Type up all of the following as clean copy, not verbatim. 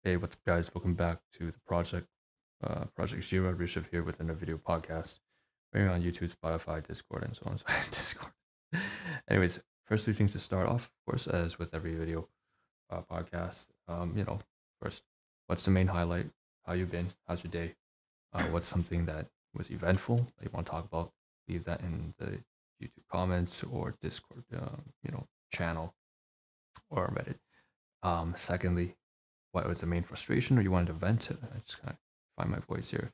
Hey, what's up, guys? Welcome back to the Project Zero. Rishabh here with another video podcast. We're on YouTube, Spotify, Discord, and so on. So Discord. Anyways, first three things to start off, of course, as with every video podcast. First, what's the main highlight? How you been? How's your day? What's something that was eventful that you want to talk about? Leave that in the YouTube comments or Discord, channel or Reddit. Secondly, what was the main frustration or you wanted to vent it? I just kind of find my voice here.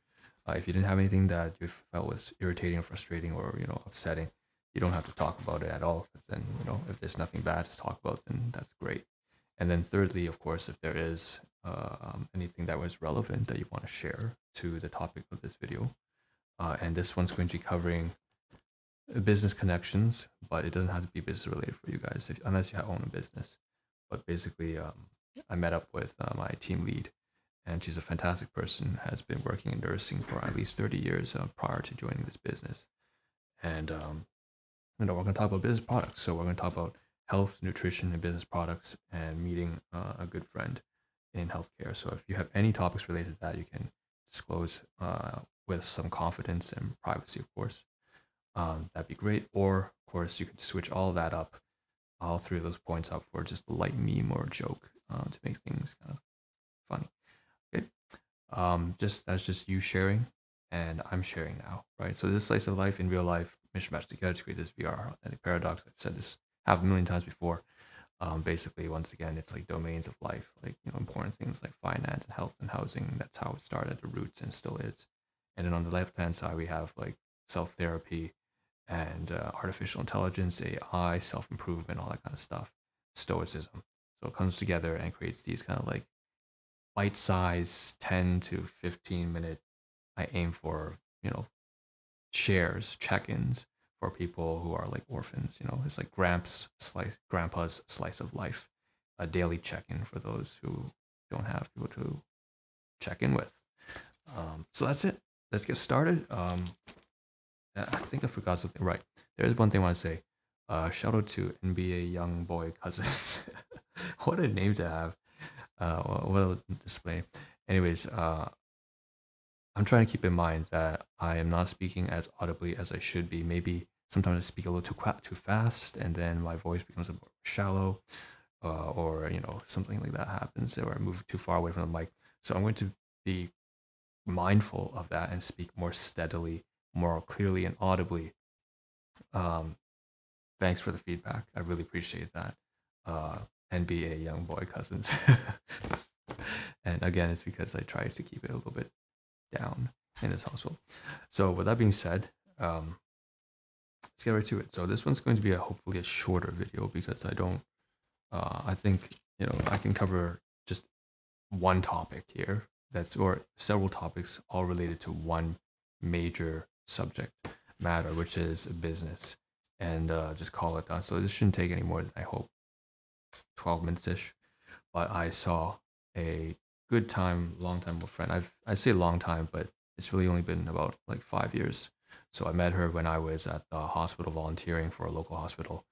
If you didn't have anything that you felt was irritating or frustrating or upsetting, you don't have to talk about it at all. But then if there's nothing bad to talk about, then that's great. And then thirdly, of course, if there is anything that was relevant that you want to share to the topic of this video, and this one's going to be covering business connections, but it doesn't have to be business related for you guys unless you own a business. But basically, I met up with my team lead, and she's a fantastic person, has been working in nursing for at least 30 years prior to joining this business. And, we're going to talk about business products. So we're going to talk about health, nutrition, and business products, and meeting a good friend in healthcare. So if you have any topics related to that, you can disclose with some confidence and privacy, of course. That'd be great. Or, of course, you can switch all that up, all three of those points up for just a light meme or a joke to make things kind of funny. Okay. That's just you sharing and I'm sharing now, right? So this slice of life in real life mishmash together to create this VR authentic paradox. I've said this half a million times before. Basically, once again, it's like domains of life, like important things like finance and health and housing. That's how it started at the roots and still is. And then on the left hand side, we have like self therapy and artificial intelligence, AI, self improvement, all that kind of stuff. Stoicism. So it comes together and creates these kind of like bite size 10 to 15 minute. I aim for shares, check-ins for people who are like orphans. It's like grandpa's slice of life, a daily check-in for those who don't have people to check in with. So that's it. Let's get started. I think I forgot something. Right, there's one thing I want to say. Shout out to NBA young boy cousins. What a name to have. What a display. Anyways, I'm trying to keep in mind that I am not speaking as audibly as I should be. Maybe sometimes I speak a little too fast, and then my voice becomes a bit shallow, or something like that happens, or I move too far away from the mic. So I'm going to be mindful of that and speak more steadily, more clearly, and audibly. Thanks for the feedback. I really appreciate that. NBA young boy cousins. And again, it's because I try to keep it a little bit down in this household. So with that being said, let's get right to it. So this one's going to be hopefully a shorter video because I think I can cover just one topic here or several topics all related to one major subject matter, which is business, and just call it done. So this shouldn't take any more than, I hope, 12 minutes ish. But I saw a long time old friend. I say long time, but it's really only been about like 5 years. So I met her when I was at the hospital volunteering for a local hospital,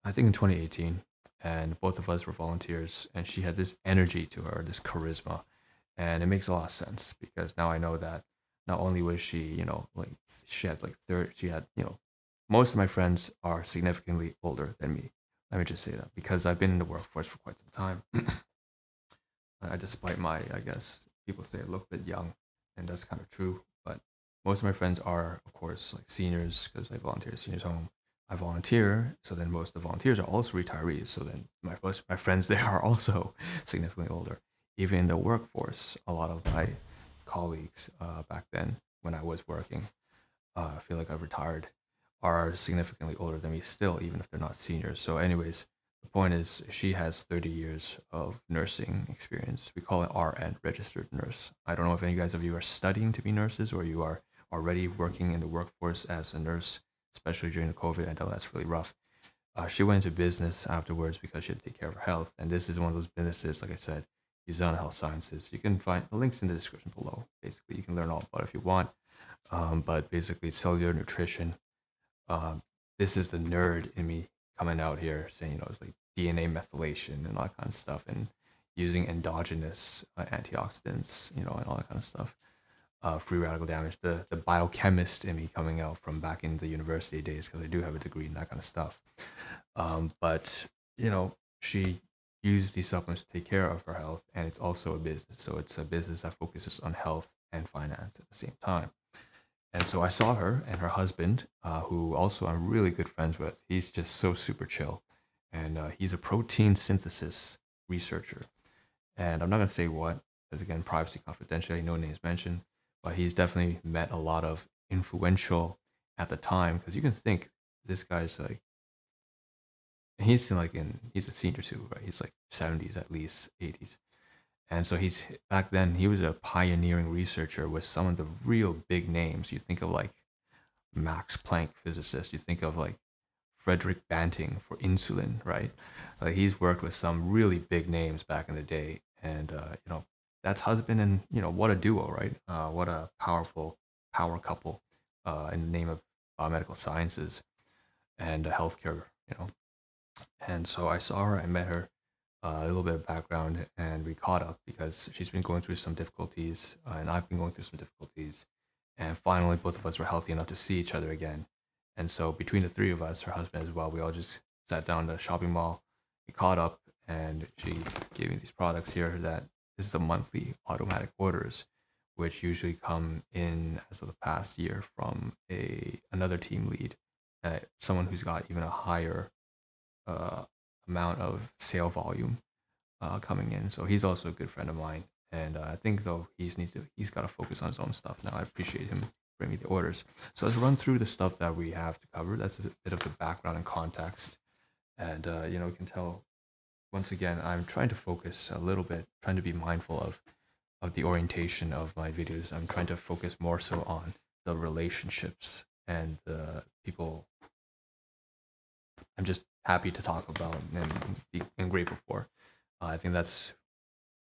I think in 2018. And both of us were volunteers, and she had this energy to her, this charisma. And it makes a lot of sense because now I know that not only was she, like she had like most of my friends are significantly older than me. Let me just say that because I've been in the workforce for quite some time. Despite I guess people say I look a bit young, and that's kind of true. But most of my friends are, of course, like seniors because they volunteer at seniors home. I volunteer, so then most of the volunteers are also retirees. So then my friends there are also significantly older. Even in the workforce, a lot of my colleagues back then when I was working, I feel like I've retired, are significantly older than me still, even if they're not seniors. So anyways, the point is she has 30 years of nursing experience. We call it RN, registered nurse. I don't know if any guys of you are studying to be nurses or you are already working in the workforce as a nurse, especially during the COVID. I know that's really rough. She went into business afterwards because she had to take care of her health. And this is one of those businesses, like I said, Usana Health Sciences. You can find the links in the description below. Basically, you can learn all about it if you want. But basically, cellular nutrition. This is the nerd in me coming out here saying, it's like DNA methylation and all that kind of stuff. And, using endogenous antioxidants, you know, and all that kind of stuff. Free radical damage. The biochemist in me coming out from back in the university days, because I do have a degree in that kind of stuff. But you know, she used these supplements to take care of her health, and it's also a business. So it's a business that focuses on health and finance at the same time. And so I saw her and her husband, who also I'm really good friends with. He's just so super chill, and he's a protein synthesis researcher. And I'm not gonna say what, because again, privacy confidentiality, no names mentioned. But he's definitely met a lot of influential at the time, because you can think this guy's like he's a senior too, right? He's like 70s at least, 80s. And so he's back then he was a pioneering researcher with some of the real big names. You think of like Max Planck physicist, you think of like Frederick Banting for insulin, right? Like he's worked with some really big names back in the day, and you know, that's husband and, you know, what a duo, right? What a powerful power couple in the name of biomedical sciences and healthcare, you know. And so I saw her, I met her, a little bit of background, and we caught up because she's been going through some difficulties, and I've been going through some difficulties. And finally, both of us were healthy enough to see each other again. And so between the three of us, her husband as well, we all just sat down at the shopping mall, we caught up, and she gave me these products here that this is the monthly automatic orders, which usually come in as of the past year from another team lead, someone who's got even a higher uh, amount of sale volume coming in. So he's also a good friend of mine, and I think though he's got to focus on his own stuff now. I appreciate him bringing me the orders. So let's run through the stuff that we have to cover. That's a bit of the background and context, and you know, you can tell once again I'm trying to focus a little bit, trying to be mindful of the orientation of my videos. I'm trying to focus more so on the relationships and the people I'm just happy to talk about and grateful for. I think that's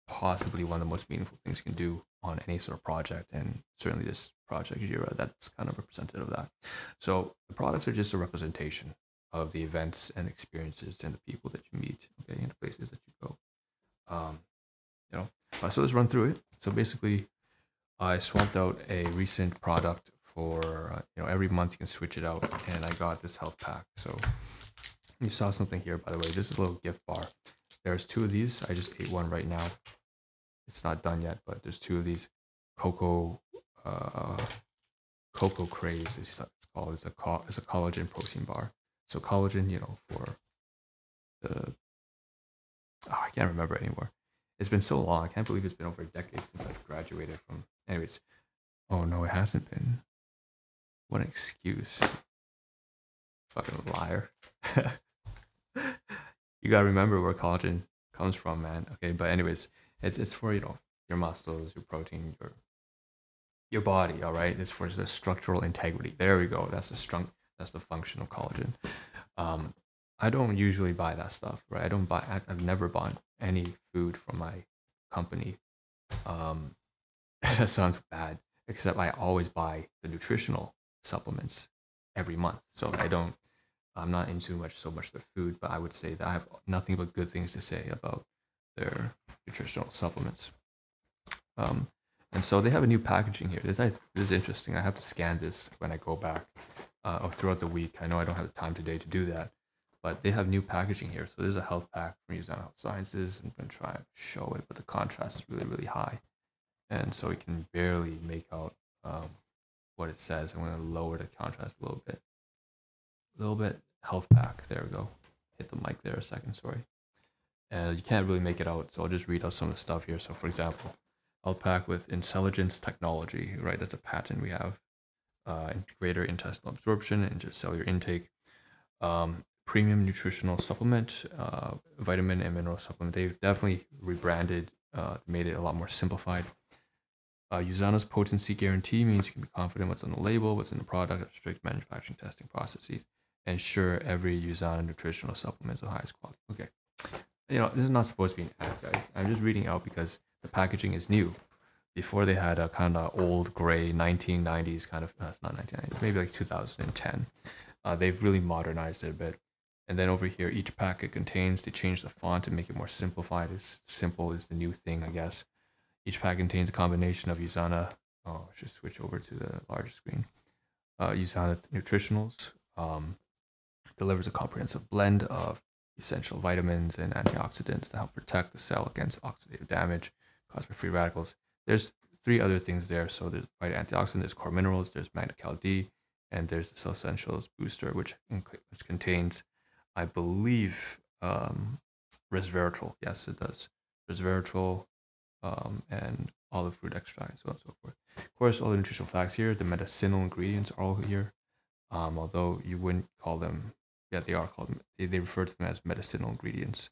possibly one of the most meaningful things you can do on any sort of project, and certainly this project Jira, that's kind of representative of that. So the products are just a representation of the events and experiences and the people that you meet, okay, and the places that you go. Um, you know, so let's run through it. So basically, I swapped out a recent product for you know, every month you can switch it out, and I got this HealthPak. So you saw something here, by the way. This is a little gift bar. There's two of these. I just ate one right now. It's not done yet, but there's two of these. Coco, Coco Craze is called. It's a collagen protein bar. So collagen, you know, for the I can't remember anymore. It's been so long. I can't believe it's been over a decade since I graduated from. Anyways, oh no, it hasn't been. What an excuse. Fucking liar. You gotta remember where collagen comes from, man. Okay, but anyways, it's for, you know, your muscles, your protein, your body. All right, it's for the structural integrity. There we go. That's the function of collagen. I don't usually buy that stuff, right? I've never bought any food from my company. That sounds bad, except I always buy the nutritional supplements every month. So I'm not into so much their food, but I would say that I have nothing but good things to say about their nutritional supplements. And so they have a new packaging here. This is interesting. I have to scan this when I go back or throughout the week. I know I don't have the time today to do that, but they have new packaging here. So there's a HealthPak from Usana Health Sciences. I'm going to try to show it, but the contrast is really, really high. And so we can barely make out what it says. I'm going to lower the contrast a little bit. HealthPak. There we go. Hit the mic there a second. Sorry. And you can't really make it out, so I'll just read out some of the stuff here. So, for example, HealthPak with intelligence technology. Right, that's a patent we have. Greater intestinal absorption and cellular intake. Premium nutritional supplement, vitamin and mineral supplement. They've definitely rebranded, made it a lot more simplified. Usana's potency guarantee means you can be confident what's on the label, what's in the product, strict manufacturing testing processes. Ensure every Usana nutritional supplement is the highest quality. Okay, you know, this is not supposed to be an ad, guys. I'm just reading out because the packaging is new. Before they had a kind of old gray 1990s kind of, it's not 1990s, maybe like 2010. They've really modernized it a bit. And then over here, each packet contains, they change the font to make it more simplified. It's simple is the new thing, I guess. Each pack contains a combination of Usana. Oh, I should switch over to the larger screen. Usana Nutritionals delivers a comprehensive blend of essential vitamins and antioxidants to help protect the cell against oxidative damage caused by free radicals. There's 3 other things there. So there's antioxidant, there's core minerals, there's Magna-Cal D, and there's the Cell Essentials Booster, which contains, I believe, resveratrol. Yes, it does. Resveratrol and olive fruit extract, so on and so forth. Of course, all the nutritional facts here, the medicinal ingredients are all here. Although you wouldn't call them, yeah, they are called, they refer to them as medicinal ingredients.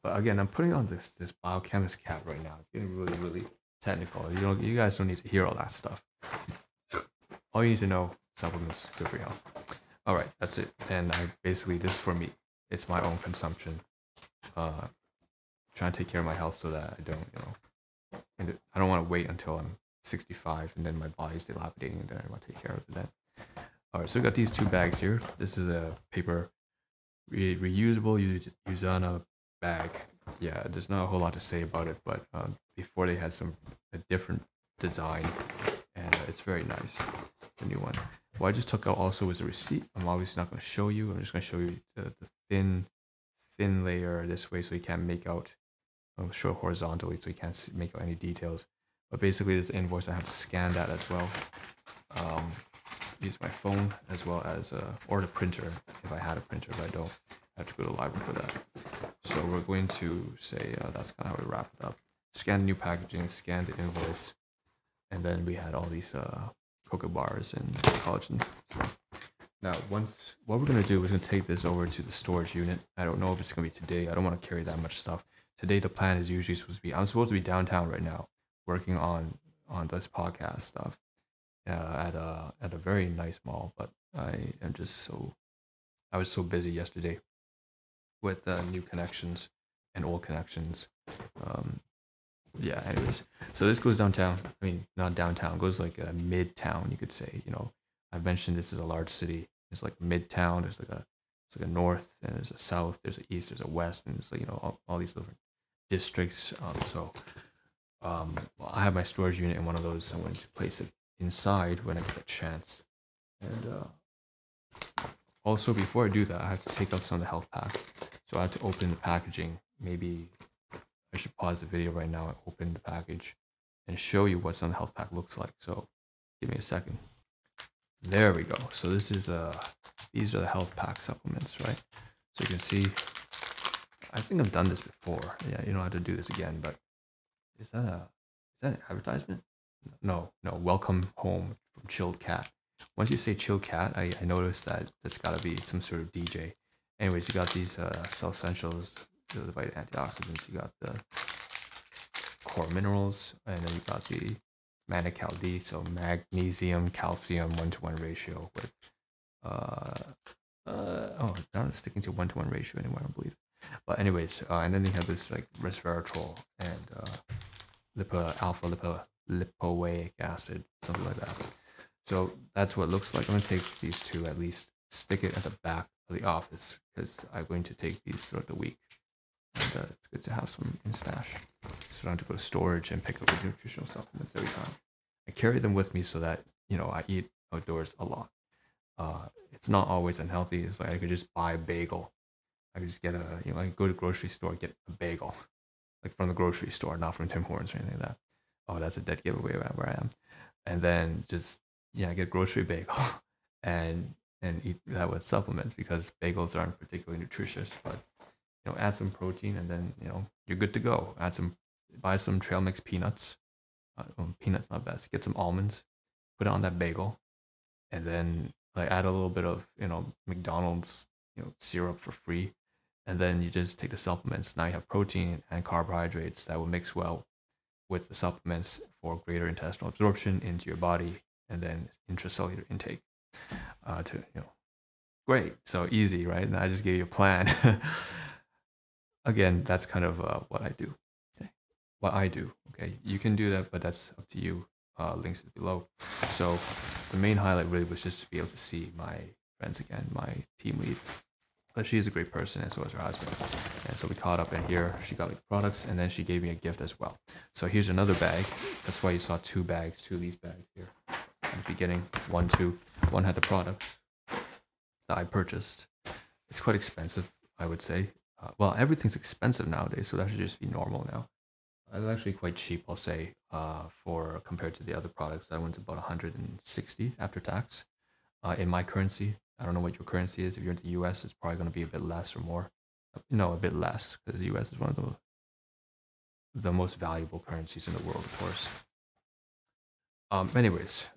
But again, I'm putting on this biochemist cap right now. It's getting really, really technical. You guys don't need to hear all that stuff. All you need to know, supplements good for your health. All right, that's it. And this is for me. It's my own consumption. Trying to take care of my health so that I don't, and I don't want to wait until I'm 65 and then my body's dilapidating and then I want to take care of it then. All right, so we got these 2 bags here. This is a paper reusable Usana bag. Yeah, there's not a whole lot to say about it, but before they had a different design, and it's very nice, the new one. What I just took out also was a receipt. I'm obviously not going to show you. I'm just going to show you the thin layer this way so you can't make out. I'll show it horizontally so you can't make out any details. But basically, this invoice, I have to scan that as well. Use my phone as well as or the printer if I had a printer. If I don't, I have to go to the library for that. So we're going to say that's kind of how we wrap it up. Scan the new packaging, scan the invoice, and then we had all these Coco bars and collagen stuff. Now, what we're gonna do is gonna take this over to the storage unit. I don't know if it's gonna be today. I don't want to carry that much stuff. Today, the plan is usually supposed to be, I'm supposed to be downtown right now, working on this podcast stuff. At a very nice mall, but I was so busy yesterday with new connections and old connections. Yeah, anyways, so this goes downtown. I mean, not downtown, it goes like midtown, you could say. I've mentioned this is a large city. It's like midtown. There's like a north, and there's a south, there's a east, there's a west, and it's like all these different districts. I have my storage unit in one of those. I wanted to place it inside when I get a chance. And also, before I do that, I have to take out some of the HealthPak. So I have to open the packaging. Maybe I should pause the video right now and open the package and show you what some of the HealthPak looks like. So give me a second. There we go. So this is these are the HealthPak supplements, right? So you can see, I think I've done this before. Yeah, you don't have to do this again, but is that an advertisement? No, welcome home from Chilled Cat. Once you say Chilled Cat, I noticed that it's got to be some sort of DJ. Anyways, you got these Cell Essentials, the vitamin antioxidants, you got the core minerals, and then you got the Magna-Cal D, so magnesium, calcium, 1-to-1 ratio with, they're not sticking to 1-to-1 ratio anymore, I don't believe. But anyways, and then you have this like resveratrol and alpha lipoic acid, something like that. So that's what it looks like. I'm going to take these 2, at least stick it at the back of the office because I'm going to take these throughout the week. And it's good to have some in stash. So I don't have to go to storage and pick up the nutritional supplements every time. I carry them with me so that, I eat outdoors a lot. It's not always unhealthy. It's like I could just buy a bagel. I could just get I could go to the grocery store, get a bagel. Like from the grocery store, not from Tim Hortons or anything like that. Oh, that's a dead giveaway where I am. And then just, get a grocery bagel and eat that with supplements because bagels aren't particularly nutritious, but, add some protein and then, you're good to go. Buy some trail mix peanuts. Peanuts not best. Get some almonds, put it on that bagel, and then add a little bit of, McDonald's, syrup for free. And then you just take the supplements. Now you have protein and carbohydrates that will mix well with the supplements for greater intestinal absorption into your body and then intracellular intake. Great. So easy, right? And I just gave you a plan. Again, that's kind of what I do. Okay. What I do. Okay. You can do that, but that's up to you. Links below. So the main highlight really was just to be able to see my friends again, my team lead But she is a great person, and so is her husband. And so we caught up, and here she got me the products, and then she gave me a gift as well. So here's another bag. That's why you saw two of these bags here at the beginning. One had the products that I purchased. It's quite expensive, I would say. Well, everything's expensive nowadays, so that should just be normal now. It's actually quite cheap, I'll say, for compared to the other products. That one's about 160 after tax. In my currency, I don't know what your currency is. If you're in the US, it's probably going to be a bit less or more. No, a bit less, because the US is one of the most valuable currencies in the world, of course. Anyways,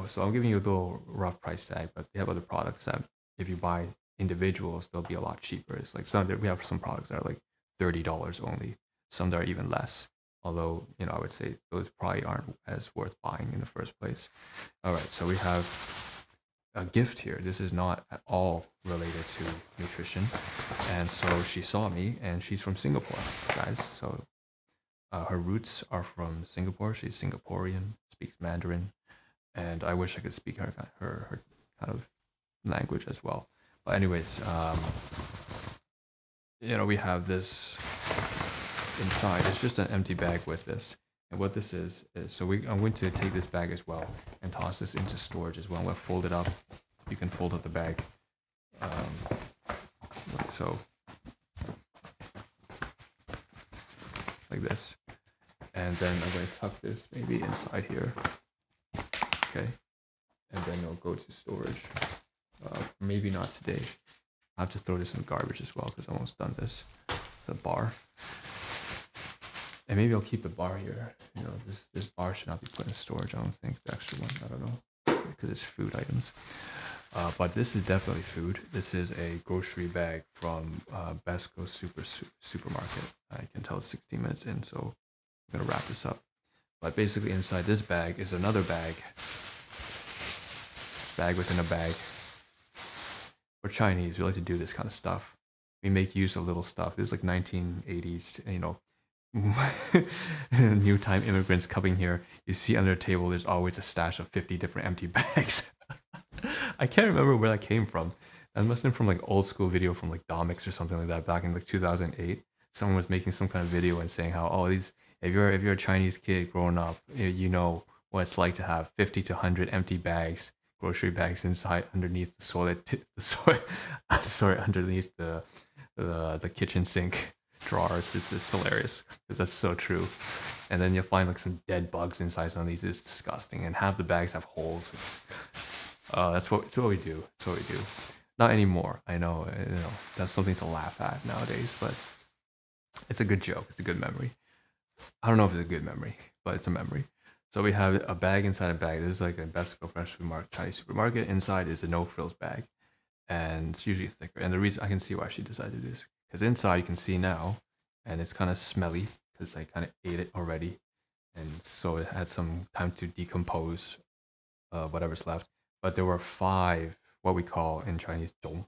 so I'm giving you a little rough price tag, but they have other products that if you buy individuals, they'll be a lot cheaper. It's like we have some products that are like $30 only. Some that are even less. Although, I would say those probably aren't as worth buying in the first place. All right, so we have a gift here. This is not at all related to nutrition. And so she saw me, and she's from Singapore, guys. So her roots are from Singapore. She's Singaporean, speaks Mandarin, and I wish I could speak her kind of language as well. But anyways, we have this inside. It's just an empty bag with this. And what this is so I'm going to take this bag as well and toss this into storage as well. I'm going to fold it up. You can fold up the bag like so, like this. And then I'm going to tuck this maybe inside here. Okay. And then it'll go to storage. Maybe not today. I have to throw this in the garbage as well because I'm almost done this. The bar. And maybe I'll keep the bar here. This bar should not be put in storage. I don't think the extra one. I don't know because it's food items. But this is definitely food. This is a grocery bag from Besco Supermarket. I can tell it's 16 minutes in, so I'm gonna wrap this up. But basically, inside this bag is another bag. Bag within a bag. We're Chinese. We like to do this kind of stuff. We make use of little stuff. This is like 1980s. New time immigrants coming here. You see under the table, there's always a stash of 50 different empty bags. I can't remember where that came from. That must have been from like old school video from like Domix or something like that back in like 2008. Someone was making some kind of video and saying how, if you're a Chinese kid growing up, you know what it's like to have 50 to 100 empty bags, grocery bags inside underneath underneath the kitchen sink drawers. It's hilarious because that's so true. And then you'll find like some dead bugs inside some of these. It's disgusting, and half the bags have holes. That's what we do. That's what we do. Not anymore. I know, that's something to laugh at nowadays, but it's a good joke. It's a good memory. I don't know if it's a good memory, but it's a memory. So we have a bag inside a bag. This is like a Besco Fresh Food Market, Chinese supermarket. Inside is a no frills bag, and it's usually thicker. And the reason I can see why she decided to do this, because inside you can see now, and it's kind of smelly because I kind of ate it already, and so it had some time to decompose whatever's left. But there were 5 what we call in Chinese zhong.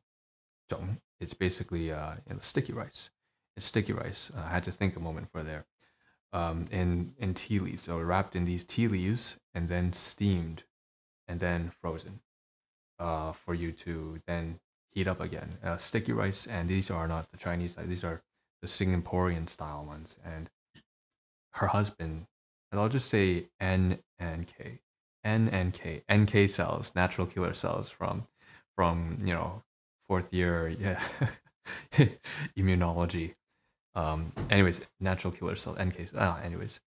It's basically sticky rice. It's sticky rice. I had to think a moment for there. In tea leaves. So wrapped in these tea leaves and then steamed and then frozen for you to then heat up again. Sticky rice, and these are not the Chinese, these are the Singaporean style ones. And her husband, and I'll just say N and K. NK cells, natural killer cells from 4th year immunology. Anyways, natural killer cells, NK. Anyways,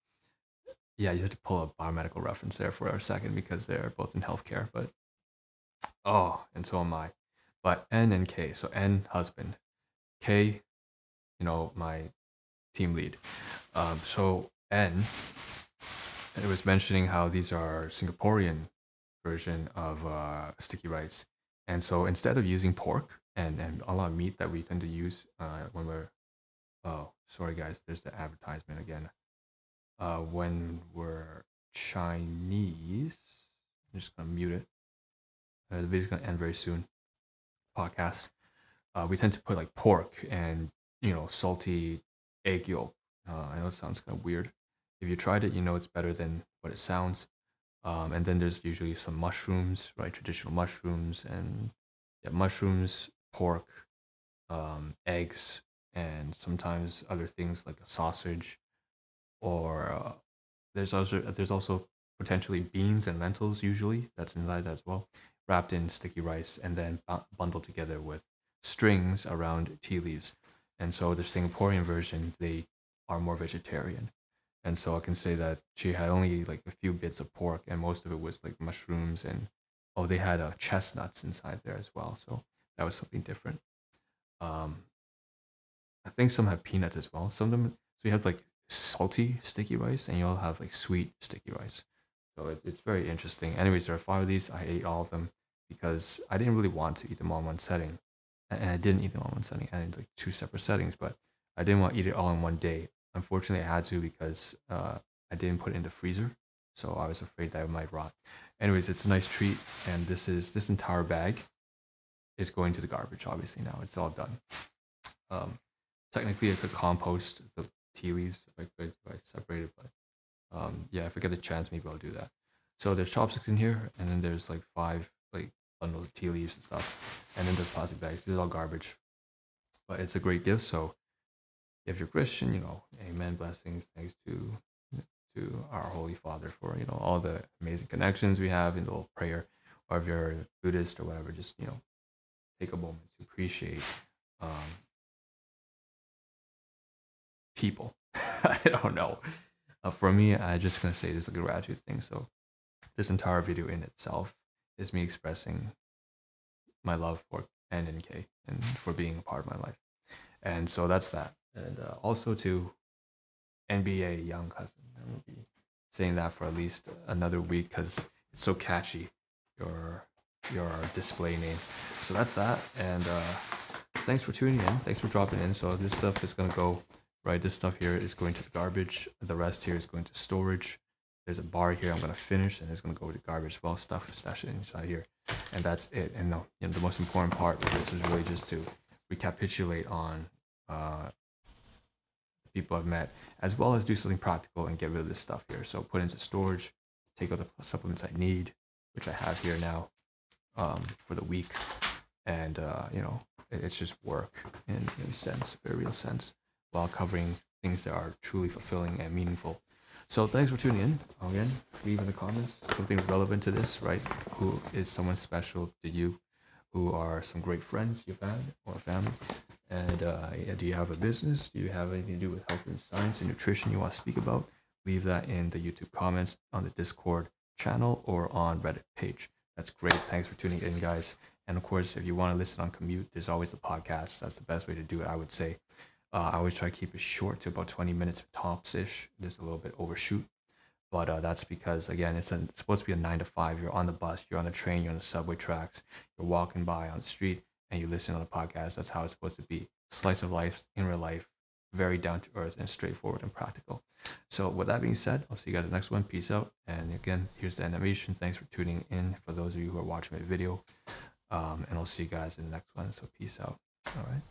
yeah, you have to pull a biomedical reference there for a second because they're both in healthcare. But and so am I. But N and K. So N, husband. K, my team lead. So N, it was mentioning how these are Singaporean version of sticky rice. And so instead of using pork and a lot of meat that we tend to use when we're, oh, sorry guys, there's the advertisement again. When we're Chinese, I'm just gonna mute it. The video's gonna end very soon. Podcast. We tend to put like pork and salty egg yolk. I know it sounds kind of weird. If you tried it, it's better than what it sounds. And then there's usually some mushrooms, right? Traditional mushrooms and mushrooms, pork, eggs, and sometimes other things like a sausage, or there's also potentially beans and lentils usually that's inside that as well, wrapped in sticky rice and then bundled together with strings around tea leaves. And so the Singaporean version, they are more vegetarian. And so I can say that she had only like a few bits of pork, and most of it was like mushrooms and oh, they had chestnuts inside there as well. So that was something different. Um, I think some have peanuts as well. Some of them, so you have like salty sticky rice, and you'll have like sweet sticky rice. So it's very interesting. Anyways, there are 5 of these. I ate all of them because I didn't really want to eat them all in one setting, and I didn't eat them all in one setting. I had like 2 separate settings, but I didn't want to eat it all in one day. Unfortunately, I had to because I didn't put it in the freezer, so I was afraid that it might rot. Anyways, it's a nice treat, and this entire bag is going to the garbage. Obviously, now it's all done. Um, Technically, I could compost the tea leaves if I separate it, but yeah, if I get the chance, maybe I'll do that. So there's chopsticks in here, and then there's like 5 like bundled tea leaves and stuff, and then there's plastic bags. This is all garbage, but it's a great gift. So if you're Christian, amen, blessings, thanks to our Holy Father for all the amazing connections we have in the little prayer. Or if you're Buddhist or whatever, just take a moment to appreciate um, people. I don't know. For me, I just gonna say this is like a gratitude thing. So this entire video in itself is me expressing my love for NNK and for being a part of my life. And so that's that. And also to NBA young cousin, I'm gonna be saying that for at least another week because it's so catchy. Your display name. So that's that. And thanks for tuning in. Thanks for dropping in. So this stuff is gonna go. Right, this stuff here is going to the garbage. The rest here is going to storage. There's a bar here I'm gonna finish, and it's gonna go to garbage. Well, stuff stash it inside here, and that's it. And no, the most important part of this is really just to recapitulate on the people I've met, as well as do something practical and get rid of this stuff here. So put into storage, take out the supplements I need, which I have here now for the week, and it's just work in a sense, very real sense, while covering things that are truly fulfilling and meaningful. So thanks for tuning in. Again, leave in the comments something relevant to this, right? Who is someone special to you? Who are some great friends you've had or family? And do you have a business? Do you have anything to do with health and science and nutrition you want to speak about? Leave that in the YouTube comments, on the Discord channel, or on Reddit page. That's great. Thanks for tuning in, guys. And of course, if you want to listen on commute, there's always the podcast. That's the best way to do it, I would say. I always try to keep it short to about 20 minutes tops-ish. Just a little bit overshoot. But that's because, again, it's supposed to be a 9 to 5. You're on the bus, you're on the train, you're on the subway tracks, you're walking by on the street, and you listen on the podcast. That's how it's supposed to be. Slice of life in real life, very down to earth and straightforward and practical. So with that being said, I'll see you guys in the next one. Peace out. And again, here's the animation. Thanks for tuning in for those of you who are watching my video. And I'll see you guys in the next one. So peace out. All right.